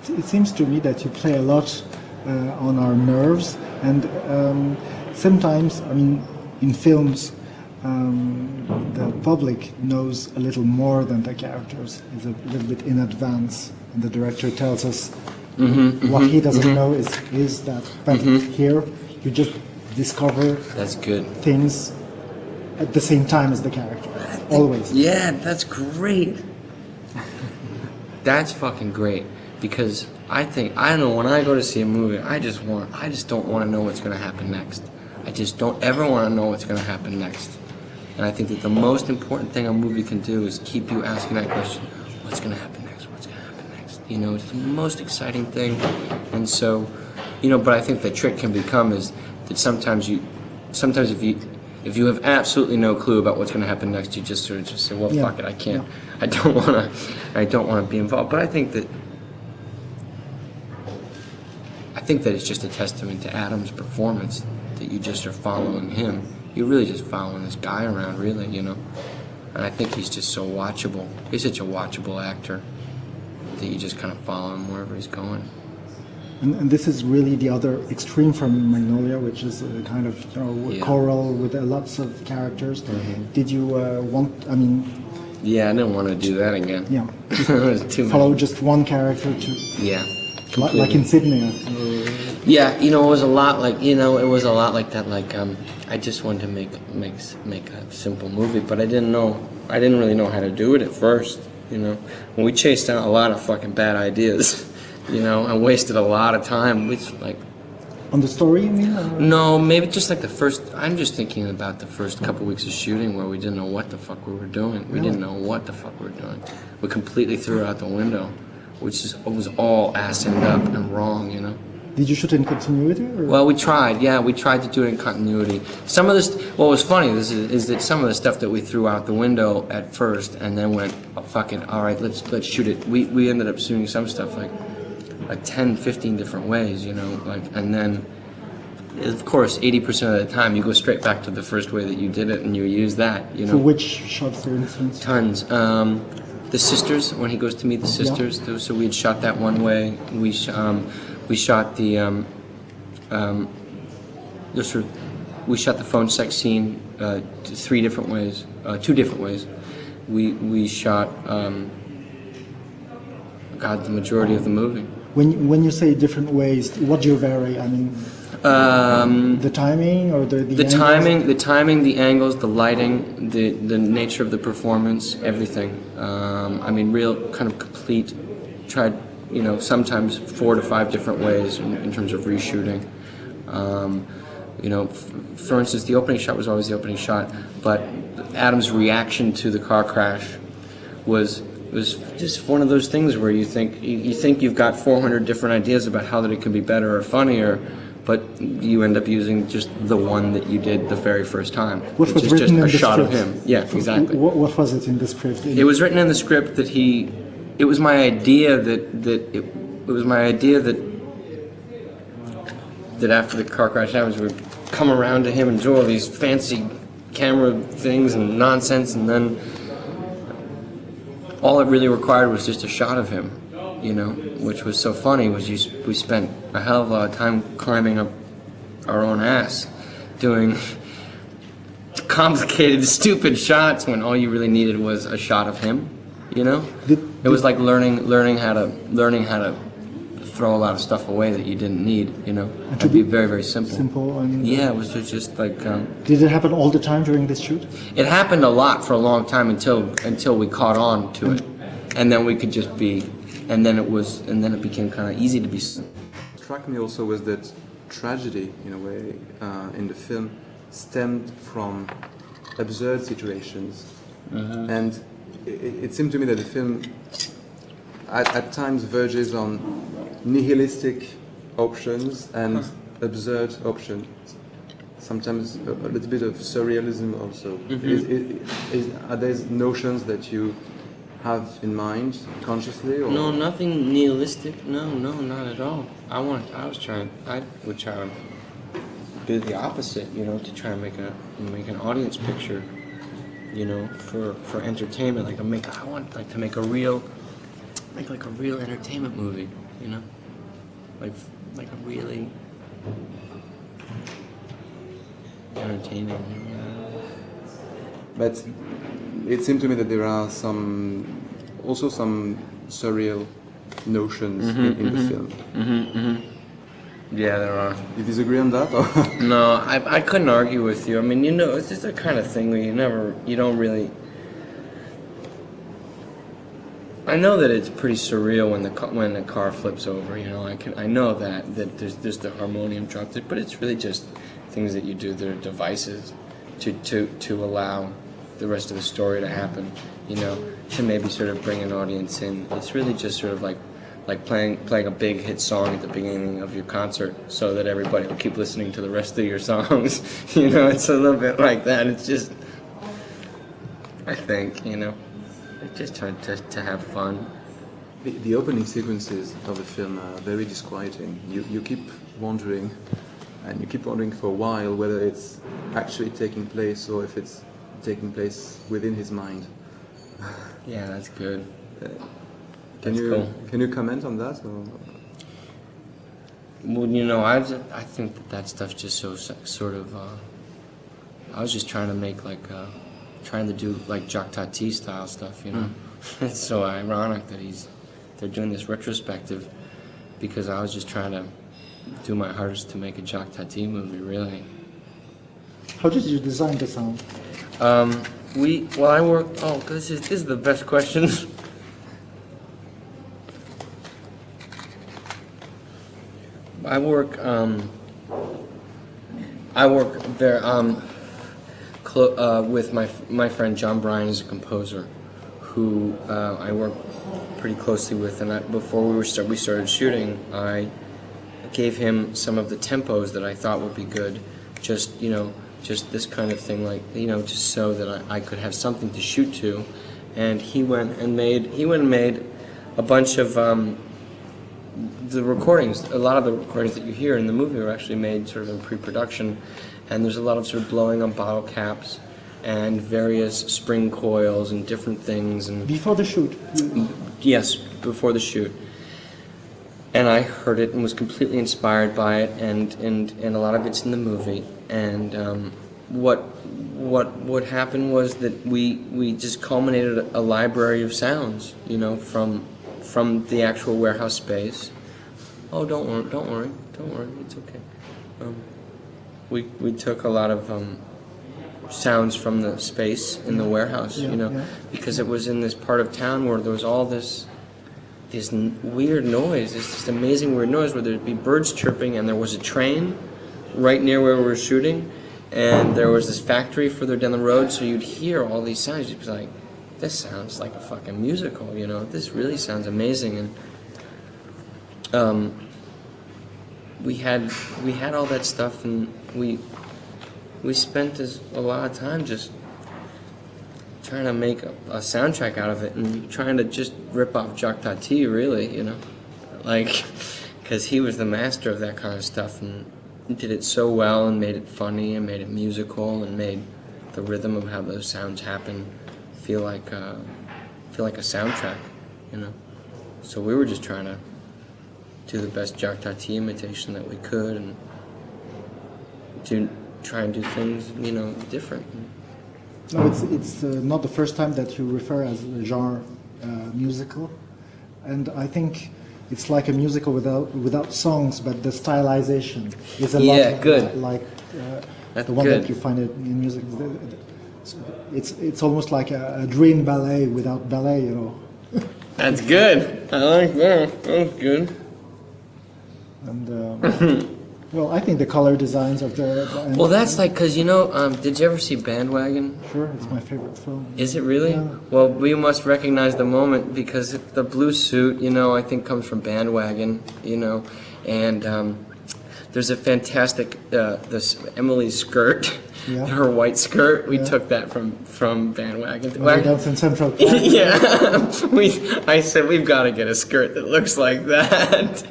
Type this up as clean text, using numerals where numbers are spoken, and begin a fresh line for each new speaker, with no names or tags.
it seems to me that you play a lot on our nerves, and sometimes, I mean, in films, the public knows a little more than the characters. It's a little bit in advance, and the director tells us what he doesn't know is that. But here, you just discover
that's good
things at the same time as the character. Always.
Yeah, that's great. That's fucking great, because I don't know, when I go to see a movie, I just don't want to know what's going to happen next. I just don't ever want to know what's going to happen next. And I think that the most important thing a movie can do is keep you asking that question, what's going to happen next? What's going to happen next? You know, it's the most exciting thing. And so, you know, but I think the trick can become is that sometimes if you have absolutely no clue about what's going to happen next, you just sort of just say, well, fuck it, I can't. I don't want to be involved. But I think that it's just a testament to Adam's performance that you just are following him. You're really just following this guy around, really, you know. And I think he's just so watchable. He's such a watchable actor that you just kind of follow him wherever he's going.
And this is really the other extreme from Magnolia, which is a kind of choral with lots of characters. Did you want? I mean,
yeah, I didn't want to do that again.
Yeah,
it was too
follow
many.
Just one character to.
Yeah,
like in Sydney.
Yeah, you know, it was a lot like that. Like I just wanted to make a simple movie, but I didn't really know how to do it at first. You know, when we chased out a lot of fucking bad ideas. You know, and wasted a lot of time, which, like...
On the story, you mean? Or?
No, maybe just like the first... I'm just thinking about the first couple weeks of shooting where we didn't know what the fuck we were doing. We didn't know what the fuck we were doing. We completely threw it out the window, which was all ass-end up and wrong, you know?
Did you shoot in continuity? Or?
Well, we tried to do it in continuity. Some of this... What was funny is that some of the stuff that we threw out the window at first and then went, oh, fuck it, all right, let's shoot it. We ended up shooting some stuff like 10, 15 different ways, you know, like, and then, of course, 80% of the time you go straight back to the first way that you did it and you use that, you know.
For which shots, for instance?
Tons. The sisters, when he goes to meet the sisters, so we had shot that one way. We shot the, we shot the phone sex scene 3 different ways, 2 different ways. We shot, the majority of the movie.
When you say different ways, what do you vary? I mean, the timing or the
timing, the angles, the lighting, the nature of the performance, everything. I mean, real kind of complete. Tried, you know, sometimes 4 to 5 different ways in terms of reshooting. You know, for instance, the opening shot was always the opening shot, but Adam's reaction to the car crash was just one of those things where you think you've got 400 different ideas about how that it could be better or funnier, but you end up using just the one that you did the very first time,
which
is just a shot of him. Yeah, exactly.
What was it in the script?
It was written in the script that it was my idea that after the car crash happens, we would come around to him and do all these fancy camera things and nonsense, and then all it really required was just a shot of him, you know, which was so funny was we spent a hell of a lot of time climbing up our own ass doing complicated, stupid shots when all you really needed was a shot of him, you know? It was like learning how to throw a lot of stuff away that you didn't need, you know? It'd be very, very simple.
Simple, I mean...
Yeah, it was just like...
Did it happen all the time during this shoot?
It happened a lot for a long time until we caught on to it. And then we could just be... And then it became kind of easy to be...
What struck me also was that tragedy, in a way, in the film, stemmed from absurd situations. And it seemed to me that the film at times verges on nihilistic options and absurd options. Sometimes a little bit of surrealism also. Are there notions that you have in mind consciously? Or?
No, nothing nihilistic. No, not at all. I would try to do the opposite, you know, to try and make an audience picture, you know, for entertainment. I want to make a real entertainment movie, you know, like a really entertaining.
But it seemed to me that there are also some surreal notions in the film.
Yeah, there are.
You disagree on that? Or?
No, I couldn't argue with you. I mean, you know, it's just the kind of thing where you don't really. I know that it's pretty surreal when the car flips over. You know, I know that there's the harmonium dropped it, but it's really just things that you do that are devices to allow the rest of the story to happen. You know, to maybe sort of bring an audience in. It's really just sort of like playing a big hit song at the beginning of your concert so that everybody will keep listening to the rest of your songs. You know, it's a little bit like that. It's just, I think, you know, just trying to have fun.
The opening sequences of the film are very disquieting. You keep wondering, and you keep wondering for a while whether it's actually taking place or if it's taking place within his mind.
Yeah, that's good.
Can you comment on that? Or?
Well, you know, I think that stuff's just so sort of. I was just trying to make trying to do like Jacques Tati style stuff. You know, it's so ironic that they're doing this retrospective because I was just trying to do my hardest to make a Jacques Tati movie. Really.
How did you design the sound?
I worked. Oh, this is the best question. I work there with my friend John Bryan is a composer who I work pretty closely with, and before we started shooting, I gave him some of the tempos that I thought would be good, just this kind of thing, like, you know, just so that I could have something to shoot to, and he went and made a bunch of the recordings. A lot of the recordings that you hear in the movie were actually made sort of in pre-production, and there's a lot of sort of blowing on bottle caps and various spring coils and different things. And
before the shoot?
Yes, before the shoot. And I heard it and was completely inspired by it, and a lot of it's in the movie. And what happened was that we just culminated a library of sounds, you know, from the actual warehouse space. Oh, don't worry, it's okay. We took a lot of sounds from the space in the warehouse, you know, because it was in this part of town where there was all this weird noise, this amazing weird noise where there'd be birds chirping, and there was a train right near where we were shooting, and there was this factory further down the road, so you'd hear all these sounds. You'd be like, this sounds like a fucking musical, you know, this really sounds amazing. And we had all that stuff, and we spent a lot of time just trying to make a soundtrack out of it, and trying to just rip off Jacques Tati, really, you know, like, because he was the master of that kind of stuff, and he did it so well, and made it funny, and made it musical, and made the rhythm of how those sounds happen feel like a soundtrack, you know. So we were just trying to do the best Jacques Tati imitation that we could, and to try and do things, you know, different.
No, it's not the first time that you refer as a genre musical, and I think it's like a musical without songs, but the stylization is a lot
good.
Like
That's
the one
good.
that you find it in music. It's almost like a dream ballet without ballet, you know.
That's good. I like that. That's good.
And well, I think the color designs of the
Well, that's like, because, you know, did you ever see Bandwagon?
Sure, it's my favorite film.
Is it really?
Yeah.
Well, we must recognize the moment, because the blue suit, you know, I think comes from Bandwagon, you know, and there's a fantastic, this Emily's skirt,
Yeah.
her white skirt, we took that from Bandwagon.
That's in Central Park.
Yeah, I said, we've got to get a skirt that looks like that.